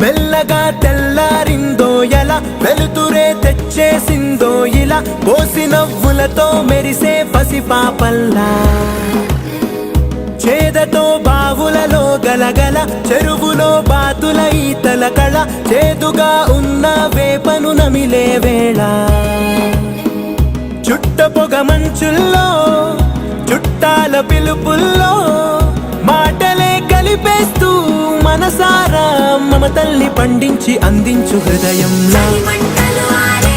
మెల్లగా తెల్లారిందో ఎలా, వెలుతురే తెచ్చేసిందో ఇలా, పోసి నవ్వులతో మెరిసే పసిపాపల్లా. చేదతో బావులలో గలగల, చెరువులో బాతుల ఈతల కళ, చేదుగా ఉన్న వేపను నమిలే వేళ. చుట్ట పొగ మంచుల్లో, చుట్టాల పిలుపుల్లో, మాటలే కలిపేస్తూ మనసారా మమతల్ని పండించి అందించు హృదయంలా. మంటలు ఆరే